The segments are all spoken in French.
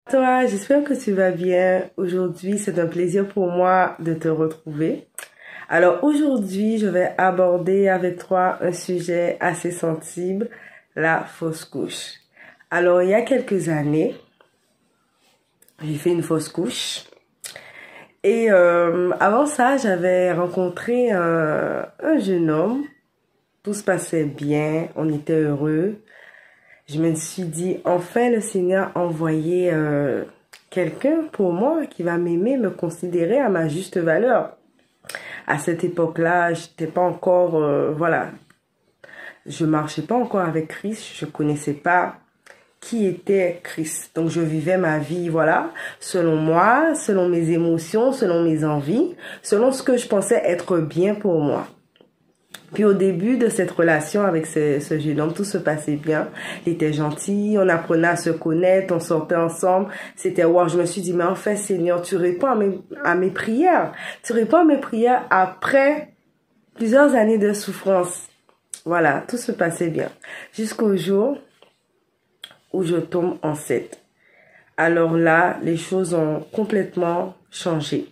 Toi, j'espère que tu vas bien. Aujourd'hui, c'est un plaisir pour moi de te retrouver. Alors aujourd'hui, je vais aborder avec toi un sujet assez sensible, la fausse couche. Alors, il y a quelques années, j'ai fait une fausse couche. Et avant ça, j'avais rencontré un jeune homme. Tout se passait bien, on était heureux. Je me suis dit, enfin, le Seigneur a envoyé quelqu'un pour moi qui va m'aimer, me considérer à ma juste valeur. À cette époque-là, j'étais pas encore, voilà, je marchais pas encore avec Christ, je connaissais pas qui était Christ. Donc, je vivais ma vie, voilà, selon moi, selon mes émotions, selon mes envies, selon ce que je pensais être bien pour moi. Puis au début de cette relation avec ce jeune homme, tout se passait bien. Il était gentil, on apprenait à se connaître, on sortait ensemble. C'était wow, je me suis dit, mais en fait, Seigneur, tu réponds à mes prières. Tu réponds à mes prières après plusieurs années de souffrance. Voilà, tout se passait bien. Jusqu'au jour où je tombe enceinte. Alors là, les choses ont complètement changé.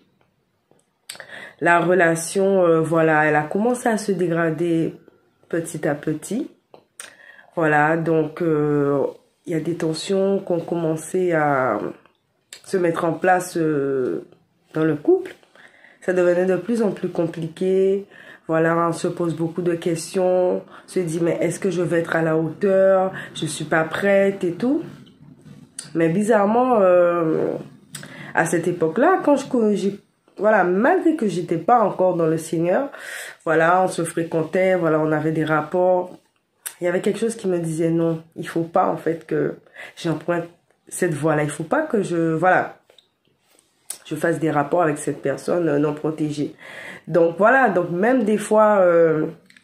La relation, voilà, elle a commencé à se dégrader petit à petit. Voilà, donc il y a des tensions qui ont commencé à se mettre en place dans le couple. Ça devenait de plus en plus compliqué. Voilà, on se pose beaucoup de questions. On se dit, mais est-ce que je vais être à la hauteur? Je suis pas prête et tout. Mais bizarrement, à cette époque-là, voilà, malgré que j'étais pas encore dans le Seigneur, voilà, on se fréquentait, voilà, on avait des rapports. Il y avait quelque chose qui me disait non, il faut pas en fait que j'emprunte cette voie-là. Il faut pas que je fasse des rapports avec cette personne non protégée. Donc voilà, donc même des fois,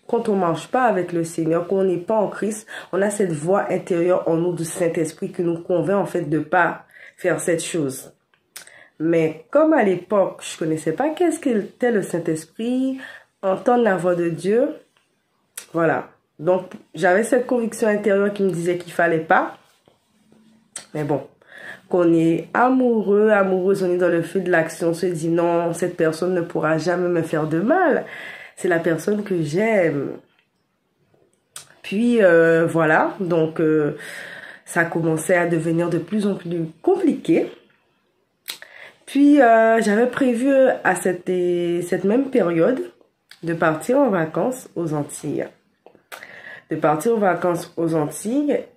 quand on marche pas avec le Seigneur, quand on n'est pas en Christ, on a cette voix intérieure en nous du Saint-Esprit qui nous convainc en fait de pas faire cette chose. Mais comme à l'époque, je connaissais pas qu'est-ce qu'était le Saint-Esprit, entendre la voix de Dieu, voilà. Donc, j'avais cette conviction intérieure qui me disait qu'il fallait pas. Mais bon, qu'on est amoureux, amoureuse, on est dans le feu de l'action, on se dit non, cette personne ne pourra jamais me faire de mal. C'est la personne que j'aime. Puis, voilà, donc ça commençait à devenir de plus en plus compliqué. Puis, j'avais prévu à cette même période de partir en vacances aux Antilles.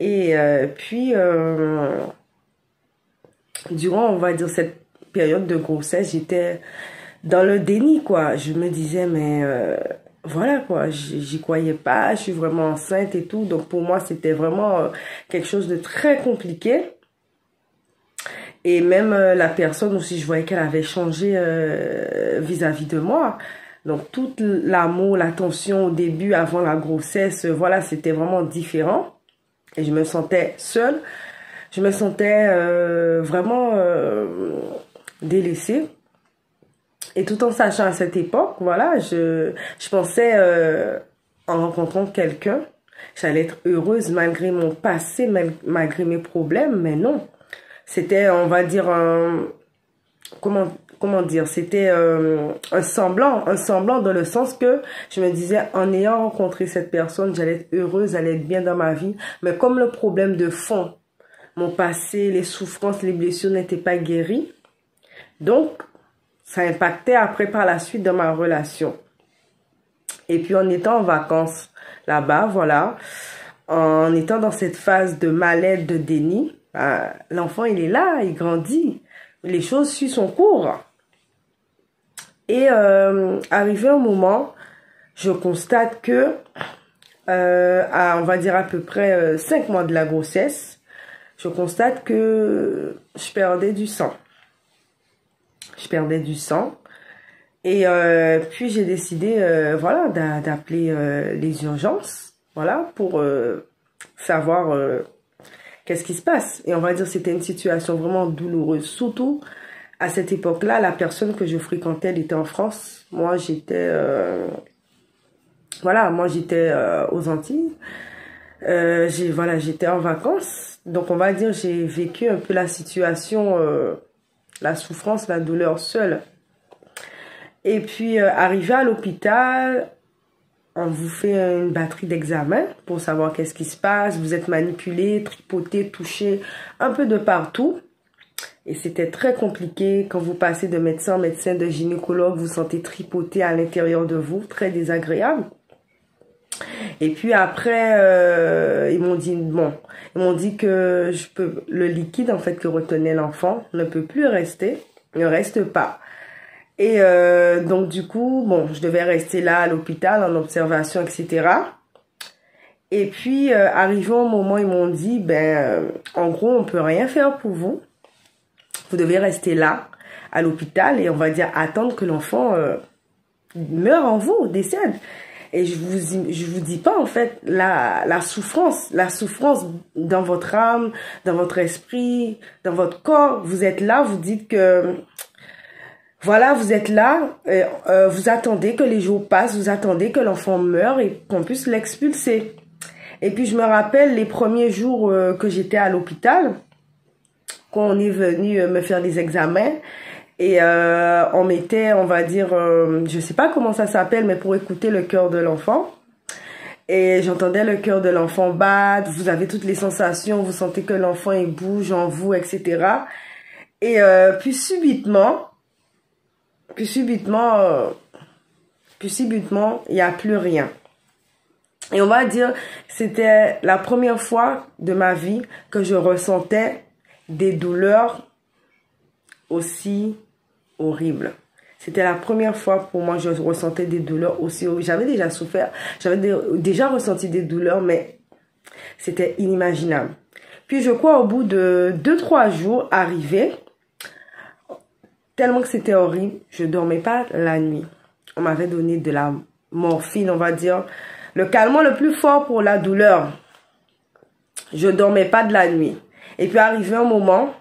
Et puis, durant, on va dire, cette période de grossesse, j'étais dans le déni, quoi. Je me disais, mais voilà, quoi, j'y croyais pas, je suis vraiment enceinte et tout. Donc, pour moi, c'était vraiment quelque chose de très compliqué. Et même la personne aussi, je voyais qu'elle avait changé vis-à-vis de moi. Donc, tout l'amour, l'attention au début, avant la grossesse, voilà, c'était vraiment différent. Et je me sentais seule. Je me sentais vraiment délaissée. Et tout en sachant à cette époque, voilà, je pensais, en rencontrant quelqu'un, j'allais être heureuse malgré mon passé, malgré mes problèmes, mais non. C'était, on va dire, comment dire, c'était un semblant dans le sens que je me disais, en ayant rencontré cette personne, j'allais être heureuse, j'allais être bien dans ma vie. Mais comme le problème de fond, mon passé, les souffrances, les blessures n'étaient pas guéries, donc ça impactait après par la suite dans ma relation. Et puis en étant en vacances là-bas, voilà, en étant dans cette phase de mal-être, de déni, l'enfant il est là, il grandit, les choses suivent son cours. Et arrivé un moment, je constate que, on va dire à peu près 5 mois de la grossesse, je constate que je perdais du sang. Et puis j'ai décidé, voilà, d'appeler les urgences, voilà, pour savoir qu'est-ce qui se passe. Et on va dire c'était une situation vraiment douloureuse, surtout à cette époque-là, la personne que je fréquentais, elle était en France. Moi, j'étais, voilà, moi j'étais aux Antilles. Voilà, j'étais en vacances. Donc, on va dire, j'ai vécu un peu la situation, la souffrance, la douleur seule. Et puis, arrivé à l'hôpital, on vous fait une batterie d'examens pour savoir qu'est-ce qui se passe. Vous êtes manipulé, tripoté, touché un peu de partout. Et c'était très compliqué quand vous passez de médecin en médecin, de gynécologue, vous sentez tripoter à l'intérieur de vous, très désagréable. Et puis après, ils m'ont dit que le liquide en fait que retenait l'enfant ne peut plus rester, ne reste pas. Et donc du coup, bon, je devais rester là à l'hôpital en observation, etc. Et puis arrivé au moment, ils m'ont dit, en gros, on peut rien faire pour vous. Vous devez rester là à l'hôpital et on va dire attendre que l'enfant meure en vous, décède. Et je vous dis pas en fait la souffrance dans votre âme, dans votre esprit, dans votre corps. Vous êtes là, vous dites que voilà, vous êtes là, vous attendez que les jours passent, vous attendez que l'enfant meure et qu'on puisse l'expulser. Et puis je me rappelle les premiers jours que j'étais à l'hôpital, quand on est venu me faire les examens. Et on mettait, on va dire, je sais pas comment ça s'appelle, mais pour écouter le cœur de l'enfant. Et j'entendais le cœur de l'enfant battre, vous avez toutes les sensations, vous sentez que l'enfant il bouge en vous, etc. Et puis subitement, il n'y a plus rien. Et on va dire, c'était la première fois de ma vie que je ressentais des douleurs aussi horrible. C'était la première fois pour moi que je ressentais des douleurs aussi horribles. J'avais déjà souffert, j'avais déjà ressenti des douleurs, mais c'était inimaginable. Puis je crois au bout de 2-3 jours arrivés, tellement que c'était horrible, je dormais pas la nuit. On m'avait donné de la morphine, on va dire, le calmant le plus fort pour la douleur. Je dormais pas de la nuit. Et puis arrivé un moment,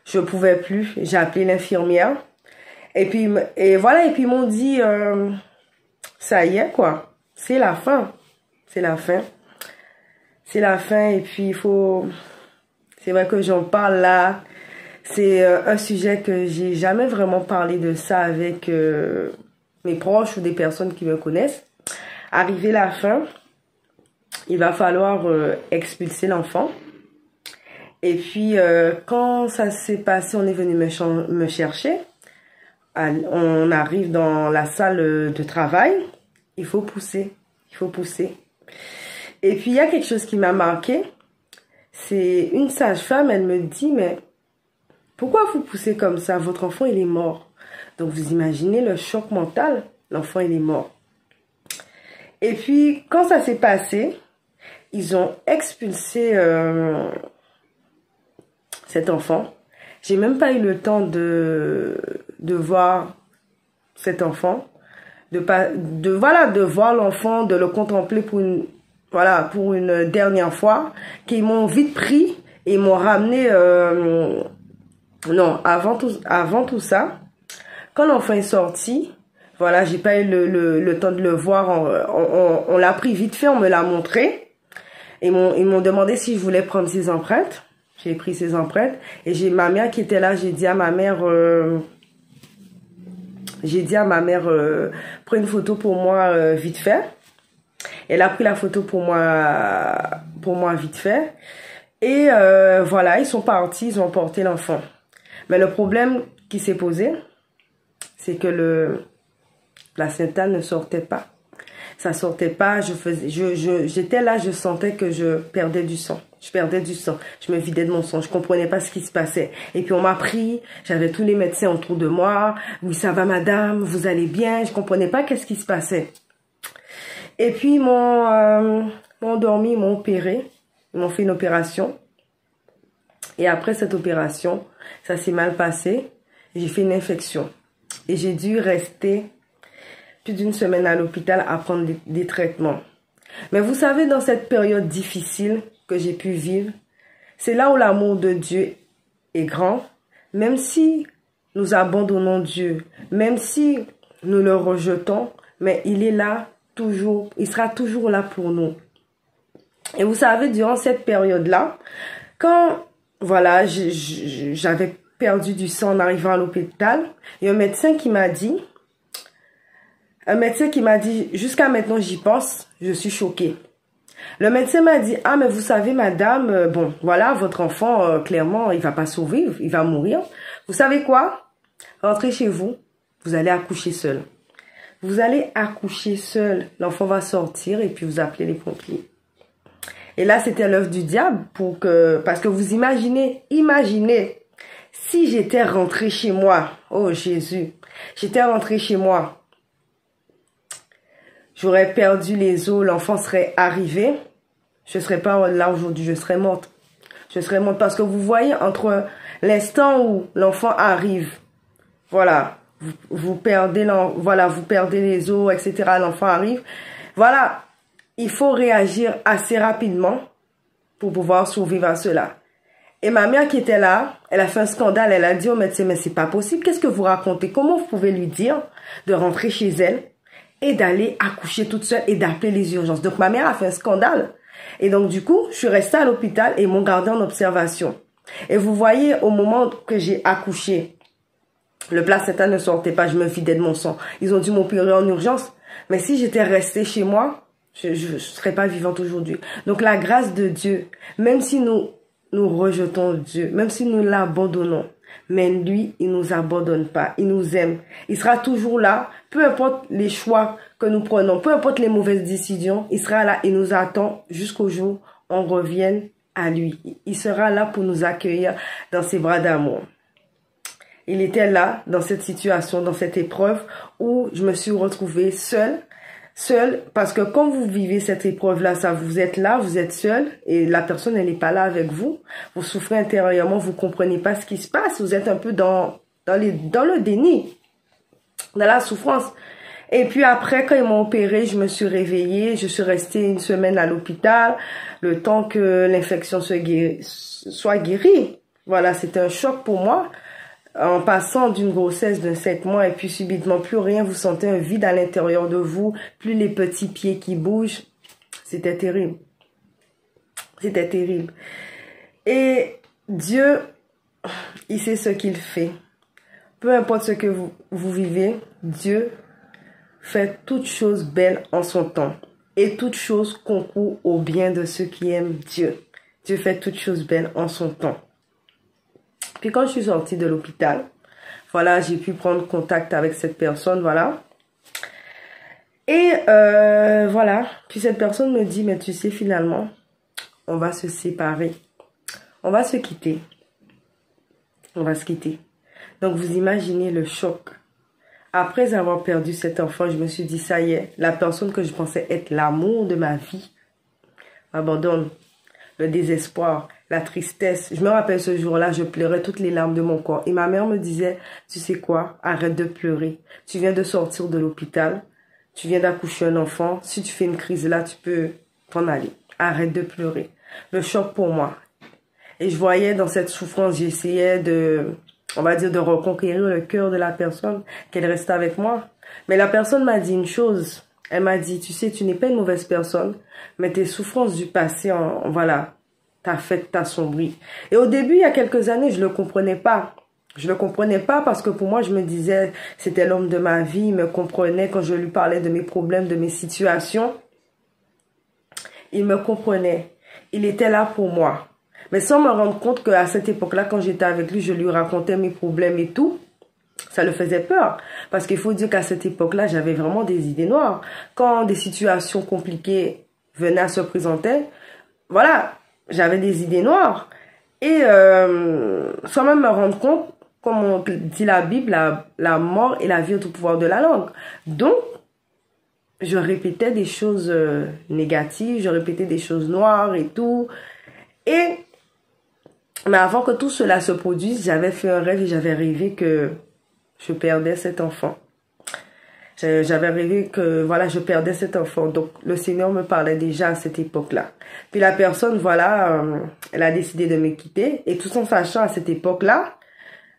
je pouvais plus, j'ai appelé l'infirmière. Et puis ils m'ont dit, ça y est quoi, c'est la fin. C'est la fin. C'est la fin et puis c'est vrai que j'en parle là. C'est un sujet que j'ai jamais vraiment parlé de ça avec mes proches ou des personnes qui me connaissent. Arrivé la fin, il va falloir expulser l'enfant. Et puis, quand ça s'est passé, on est venu me chercher. On arrive dans la salle de travail. Il faut pousser. Il faut pousser. Et puis, il y a quelque chose qui m'a marqué. C'est une sage-femme, elle me dit, mais pourquoi vous poussez comme ça? Votre enfant, il est mort. Donc, vous imaginez le choc mental. L'enfant, il est mort. Et puis, quand ça s'est passé, ils ont expulsé cet enfant. J'ai même pas eu le temps de voir cet enfant, de voir l'enfant, de le contempler pour une dernière fois, qu'ils m'ont vite pris et m'ont ramené non, avant tout ça, quand l'enfant est sorti, voilà, j'ai pas eu le temps de le voir, on l'a pris vite fait, on me l'a montré. Ils m'ont demandé si je voulais prendre ses empreintes. J'ai pris ses empreintes et j'ai ma mère qui était là. J'ai dit à ma mère, prends une photo pour moi vite fait. Elle a pris la photo pour moi vite fait. Et voilà, ils sont partis, ils ont emporté l'enfant. Mais le problème qui s'est posé, c'est que le placenta ne sortait pas. Ça sortait pas, j'étais là, je sentais que je perdais du sang. Je perdais du sang. Je me vidais de mon sang. Je comprenais pas ce qui se passait. Et puis on m'a pris. J'avais tous les médecins autour de moi. Oui, ça va madame, vous allez bien. Je comprenais pas qu'est-ce qui se passait. Et puis ils m'ont endormi, ils m'ont opéré. Ils m'ont fait une opération. Et après cette opération, ça s'est mal passé. J'ai fait une infection. Et j'ai dû rester plus d'une semaine à l'hôpital à prendre des traitements. Mais vous savez, dans cette période difficile que j'ai pu vivre, c'est là où l'amour de Dieu est grand. Même si nous abandonnons Dieu, même si nous le rejetons, mais il est là toujours, il sera toujours là pour nous. Et vous savez, durant cette période-là, quand, voilà, j'avais perdu du sang en arrivant à l'hôpital, il y a un médecin qui m'a dit, jusqu'à maintenant j'y pense, je suis choquée. Le médecin m'a dit, ah mais vous savez madame, bon voilà, votre enfant, clairement, il va pas survivre, il va mourir. Vous savez quoi? Rentrez chez vous, vous allez accoucher seul. Vous allez accoucher seul, l'enfant va sortir et puis vous appelez les pompiers. Et là, c'était l'œuvre du diable parce que vous imaginez, si j'étais rentrée chez moi, oh Jésus, j'étais rentrée chez moi, j'aurais perdu les os, l'enfant serait arrivé, je serais pas là aujourd'hui, je serais morte. Je serais morte parce que vous voyez, entre l'instant où l'enfant arrive, voilà, vous perdez les os, etc., l'enfant arrive, voilà, il faut réagir assez rapidement pour pouvoir survivre à cela. Et ma mère qui était là, elle a fait un scandale, elle a dit au médecin, mais c'est pas possible, qu'est-ce que vous racontez? Comment vous pouvez lui dire de rentrer chez elle et d'aller accoucher toute seule et d'appeler les urgences? Donc ma mère a fait un scandale. Et donc du coup, je suis restée à l'hôpital et ils m'ont gardée en observation. Et vous voyez, au moment que j'ai accouché, le placenta ne sortait pas, je me vidais de mon sang. Ils ont dû m'opérer en urgence. Mais si j'étais restée chez moi, je ne serais pas vivante aujourd'hui. Donc la grâce de Dieu, même si nous rejetons Dieu, même si nous l'abandonnons, mais lui, il nous abandonne pas, il nous aime. Il sera toujours là, peu importe les choix que nous prenons, peu importe les mauvaises décisions, il sera là, il nous attend jusqu'au jour où on revienne à lui. Il sera là pour nous accueillir dans ses bras d'amour. Il était là, dans cette situation, dans cette épreuve où je me suis retrouvée seule, parce que quand vous vivez cette épreuve-là, ça, vous êtes là, vous êtes seul, et la personne, elle n'est pas là avec vous. Vous souffrez intérieurement, vous comprenez pas ce qui se passe, vous êtes un peu dans le déni, dans la souffrance. Et puis après, quand ils m'ont opéré, je me suis réveillée, je suis restée une semaine à l'hôpital, le temps que l'infection soit guérie. Voilà, c'était un choc pour moi. En passant d'une grossesse de 7 mois et puis subitement plus rien, vous sentez un vide à l'intérieur de vous, plus les petits pieds qui bougent. C'était terrible. C'était terrible. Et Dieu, il sait ce qu'il fait. Peu importe ce que vous vivez, Dieu fait toutes choses belles en son temps. Et toutes choses concourent au bien de ceux qui aiment Dieu. Dieu fait toutes choses belles en son temps. Puis quand je suis sortie de l'hôpital, voilà, j'ai pu prendre contact avec cette personne, voilà. Et voilà, puis cette personne me dit, mais tu sais, finalement, on va se séparer. On va se quitter. On va se quitter. Donc vous imaginez le choc. Après avoir perdu cet enfant, je me suis dit, ça y est, la personne que je pensais être l'amour de ma vie m'abandonne. Le désespoir, la tristesse. Je me rappelle ce jour-là, je pleurais toutes les larmes de mon corps. Et ma mère me disait, tu sais quoi, arrête de pleurer. Tu viens de sortir de l'hôpital, tu viens d'accoucher un enfant. Si tu fais une crise là, tu peux t'en aller. Arrête de pleurer. Le choc pour moi. Et je voyais dans cette souffrance, j'essayais on va dire, de reconquérir le cœur de la personne, qu'elle reste avec moi. Mais la personne m'a dit une chose. Elle m'a dit, tu sais, tu n'es pas une mauvaise personne, mais tes souffrances du passé, voilà, t'as sombri. Et au début, il y a quelques années, je le comprenais pas. Je le comprenais pas parce que pour moi, je me disais, c'était l'homme de ma vie, il me comprenait quand je lui parlais de mes problèmes, de mes situations. Il me comprenait. Il était là pour moi. Mais sans me rendre compte qu'à cette époque-là, quand j'étais avec lui, je lui racontais mes problèmes et tout. Ça le faisait peur. Parce qu'il faut dire qu'à cette époque-là, j'avais vraiment des idées noires. Quand des situations compliquées venaient à se présenter, voilà, j'avais des idées noires. Et sans même me rendre compte, comme on dit la Bible, la mort et la vie ont au pouvoir de la langue. Donc, je répétais des choses négatives, je répétais des choses noires et tout. Mais avant que tout cela se produise, j'avais fait un rêve et j'avais rêvé que je perdais cet enfant. J'avais rêvé que, voilà, je perdais cet enfant. Donc, le Seigneur me parlait déjà à cette époque-là. Puis la personne, voilà, elle a décidé de me quitter. Et tout en sachant à cette époque-là,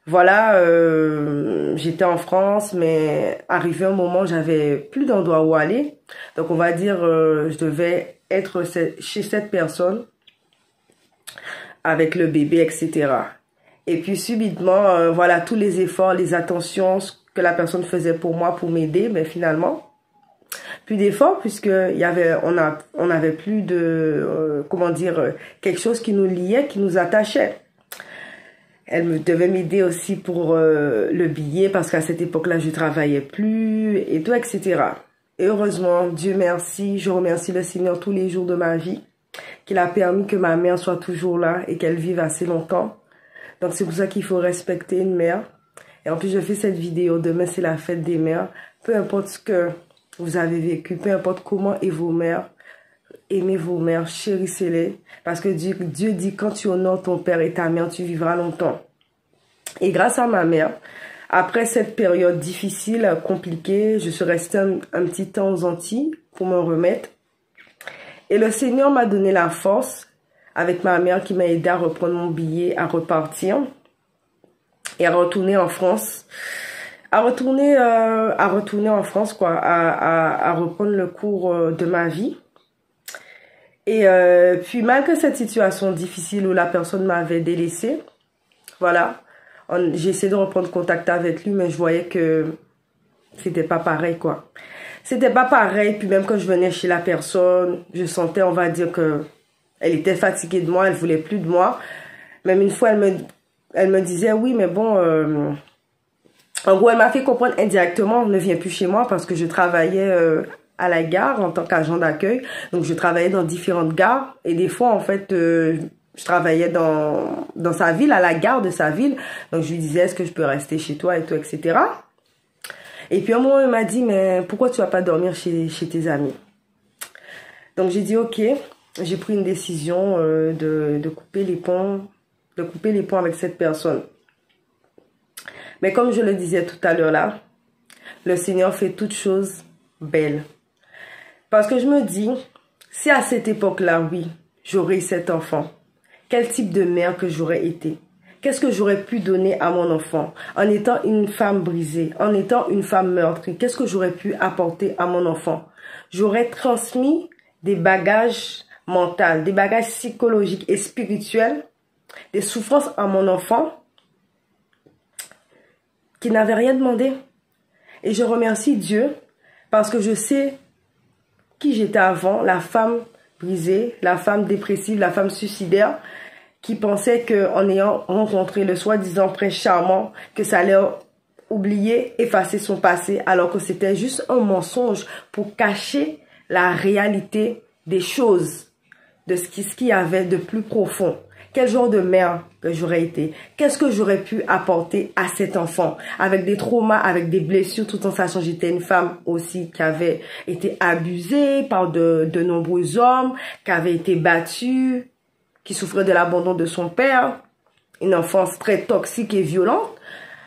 Voilà, j'étais en France, mais arrivé un moment, j'avais plus d'endroit où aller. Donc, on va dire, je devais être chez cette personne avec le bébé, etc. Et puis, subitement, voilà, tous les efforts, les attentions que la personne faisait pour moi, pour m'aider, mais finalement, plus d'efforts puisque on avait plus de, comment dire, quelque chose qui nous liait, qui nous attachait. Elle devait m'aider aussi pour le billet parce qu'à cette époque-là, je travaillais plus et tout, etc. Et heureusement, Dieu merci, je remercie le Seigneur tous les jours de ma vie, qu'il a permis que ma mère soit toujours là et qu'elle vive assez longtemps. Donc c'est pour ça qu'il faut respecter une mère. Et en plus, je fais cette vidéo, demain c'est la fête des mères. Peu importe ce que vous avez vécu, peu importe comment est vos mères, aimez vos mères, chérissez-les. Parce que Dieu dit, quand tu honores ton père et ta mère, tu vivras longtemps. Et grâce à ma mère, après cette période difficile, compliquée, je suis restée un petit temps aux Antilles pour me remettre. Et le Seigneur m'a donné la force avec ma mère qui m'a aidé à reprendre mon billet, à repartir et à retourner en France. À retourner en France, quoi, à reprendre le cours de ma vie. Et puis malgré cette situation difficile où la personne m'avait délaissée, voilà, j'ai essayé de reprendre contact avec lui, mais je voyais que c'était pas pareil, quoi. C'était pas pareil, puis même quand je venais chez la personne, je sentais, on va dire que elle était fatiguée de moi, elle voulait plus de moi. Même une fois, elle me disait, oui, mais bon, en gros, elle m'a fait comprendre indirectement, ne viens plus chez moi parce que je travaillais à la gare en tant qu'agent d'accueil. Donc, je travaillais dans différentes gares et des fois, en fait, je travaillais dans sa ville, à la gare de sa ville. Donc, je lui disais, est-ce que je peux rester chez toi et tout, etc. Et puis, un moment, il m'a dit, mais pourquoi tu vas pas dormir chez tes amis? Donc, j'ai dit, ok. J'ai pris une décision de couper les ponts, avec cette personne. Mais comme je le disais tout à l'heure là, le Seigneur fait toutes choses belles. Parce que je me dis, si à cette époque-là, oui, j'aurais eu cet enfant, quel type de mère que j'aurais été? Qu'est-ce que j'aurais pu donner à mon enfant en étant une femme brisée, en étant une femme meurtrie? Qu'est-ce que j'aurais pu apporter à mon enfant? J'aurais transmis des bagages mentaux, des bagages psychologiques et spirituels, des souffrances à mon enfant qui n'avait rien demandé. Et je remercie Dieu parce que je sais qui j'étais avant, la femme brisée, la femme dépressive, la femme suicidaire, qui pensait qu'en ayant rencontré le soi-disant prince charmant, que ça allait oublier, effacer son passé, alors que c'était juste un mensonge pour cacher la réalité des choses, de ce qu'il y avait de plus profond. Quel genre de mère que j'aurais été? Qu'est-ce que j'aurais pu apporter à cet enfant? Avec des traumas, avec des blessures, tout en sachant que j'étais une femme aussi qui avait été abusée par de nombreux hommes, qui avait été battue, qui souffrait de l'abandon de son père. Une enfance très toxique et violente,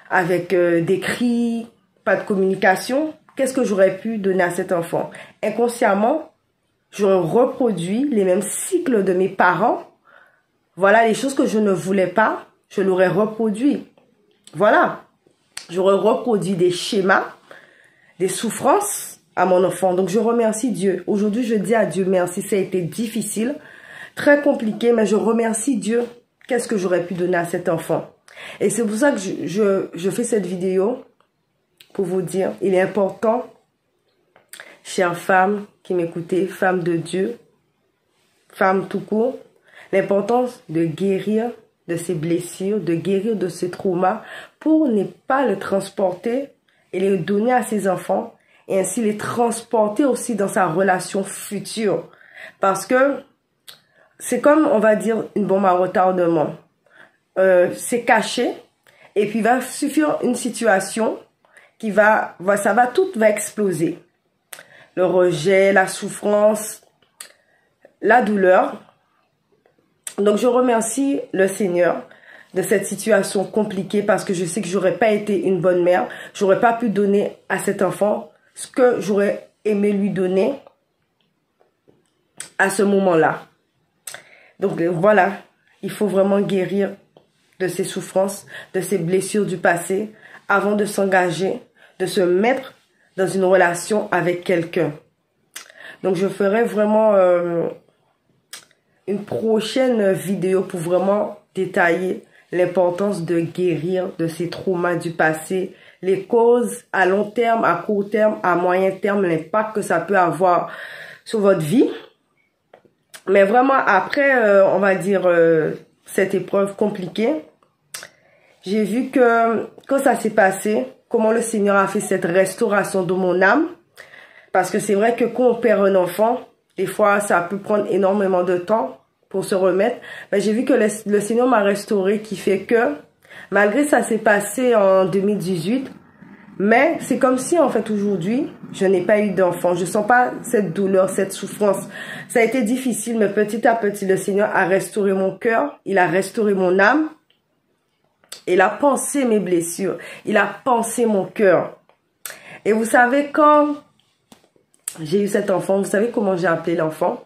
avec des cris, pas de communication. Qu'est-ce que j'aurais pu donner à cet enfant? Inconsciemment, j'aurais reproduit les mêmes cycles de mes parents. Voilà, les choses que je ne voulais pas, je l'aurais reproduit. Voilà, j'aurais reproduit des schémas, des souffrances à mon enfant. Donc, je remercie Dieu. Aujourd'hui, je dis à Dieu merci. Ça a été difficile, très compliqué, mais je remercie Dieu. Qu'est-ce que j'aurais pu donner à cet enfant? Et c'est pour ça que je fais cette vidéo pour vous dire, il est important, chères femmes qui m'écoutez, femmes de Dieu, femmes tout court, l'importance de guérir de ces blessures, de guérir de ces traumas pour ne pas le transporter et les donner à ses enfants et ainsi les transporter aussi dans sa relation future. Parce que c'est comme, on va dire, une bombe à retardement. C'est caché et puis il va suffire une situation qui tout va exploser. Le rejet, la souffrance, la douleur. Donc, je remercie le Seigneur de cette situation compliquée parce que je sais que j'aurais pas été une bonne mère. J'aurais pas pu donner à cet enfant ce que j'aurais aimé lui donner à ce moment-là. Donc, voilà, il faut vraiment guérir de ses souffrances, de ses blessures du passé, avant de s'engager, de se mettre dans une relation avec quelqu'un. Donc, je ferai vraiment une prochaine vidéo pour vraiment détailler l'importance de guérir de ces traumas du passé, les causes à long terme, à court terme, à moyen terme, l'impact que ça peut avoir sur votre vie. Mais vraiment, après, on va dire, cette épreuve compliquée, j'ai vu que quand ça s'est passé, comment le Seigneur a fait cette restauration de mon âme. Parce que c'est vrai que quand on perd un enfant, des fois, ça peut prendre énormément de temps pour se remettre. Mais j'ai vu que le Seigneur m'a restauré, qui fait que, malgré ça s'est passé en 2018, mais c'est comme si, en fait, aujourd'hui, je n'ai pas eu d'enfant. Je sens pas cette douleur, cette souffrance. Ça a été difficile, mais petit à petit, le Seigneur a restauré mon cœur. Il a restauré mon âme. Il a pansé mes blessures. Il a pansé mon cœur. Et vous savez, quand j'ai eu cet enfant, vous savez comment j'ai appelé l'enfant?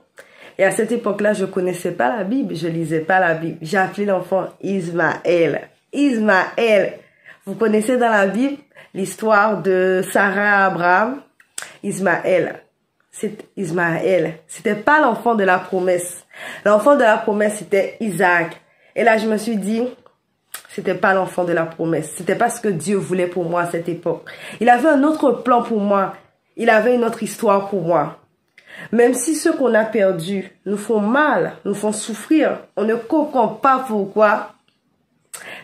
Et à cette époque-là, je connaissais pas la Bible. Je lisais pas la Bible. J'ai appelé l'enfant Ismaël. Ismaël. Vous connaissez dans la Bible l'histoire de Sarah et Abraham? Ismaël. C'est Ismaël. C'était pas l'enfant de la promesse. L'enfant de la promesse, c'était Isaac. Et là, je me suis dit, c'était pas l'enfant de la promesse. C'était pas ce que Dieu voulait pour moi à cette époque. Il avait un autre plan pour moi. Il avait une autre histoire pour moi. Même si ceux qu'on a perdus nous font mal, nous font souffrir, on ne comprend pas pourquoi.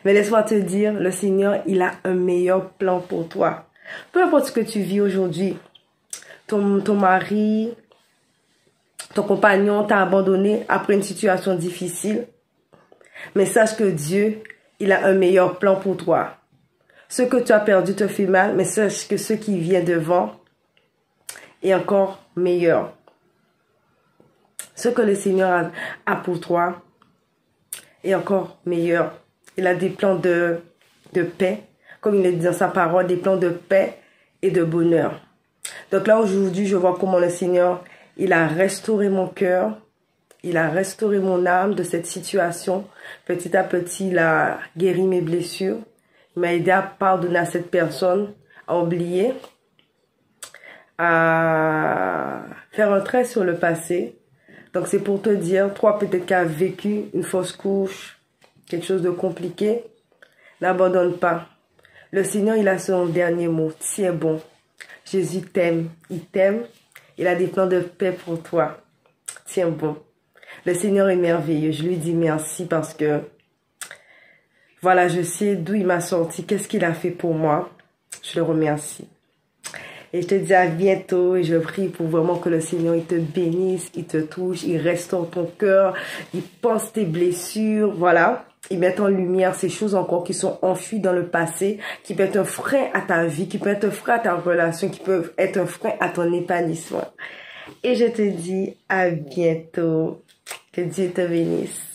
Mais laisse-moi te dire, le Seigneur, il a un meilleur plan pour toi. Peu importe ce que tu vis aujourd'hui, ton mari, ton compagnon t'a abandonné après une situation difficile. Mais sache que Dieu, il a un meilleur plan pour toi. Ce que tu as perdu te fait mal, mais sache que ce qui vient devant est encore meilleur. Ce que le Seigneur a pour toi est encore meilleur. Il a des plans de paix, comme il le dit dans sa parole, des plans de paix et de bonheur. Donc là, aujourd'hui, je vois comment le Seigneur, il a restauré mon cœur, il a restauré mon âme de cette situation. Petit à petit, il a guéri mes blessures. Il m'a aidé à pardonner à cette personne, à oublier, à faire un trait sur le passé. Donc c'est pour te dire, toi peut-être qui as vécu une fausse couche, quelque chose de compliqué, n'abandonne pas. Le Seigneur, il a son dernier mot. Tiens bon. Jésus t'aime. Il t'aime. Il a des plans de paix pour toi. Tiens bon. Le Seigneur est merveilleux. Je lui dis merci parce que, voilà, je sais d'où il m'a sorti. Qu'est-ce qu'il a fait pour moi. Je le remercie. Et je te dis à bientôt et je prie pour vraiment que le Seigneur, il te bénisse, il te touche, il restaure ton cœur, il pense tes blessures, voilà. Il met en lumière ces choses encore qui sont enfuies dans le passé, qui peuvent être un frein à ta vie, qui peuvent être un frein à ta relation, qui peuvent être un frein à ton épanouissement. Et je te dis à bientôt. Que Dieu te bénisse.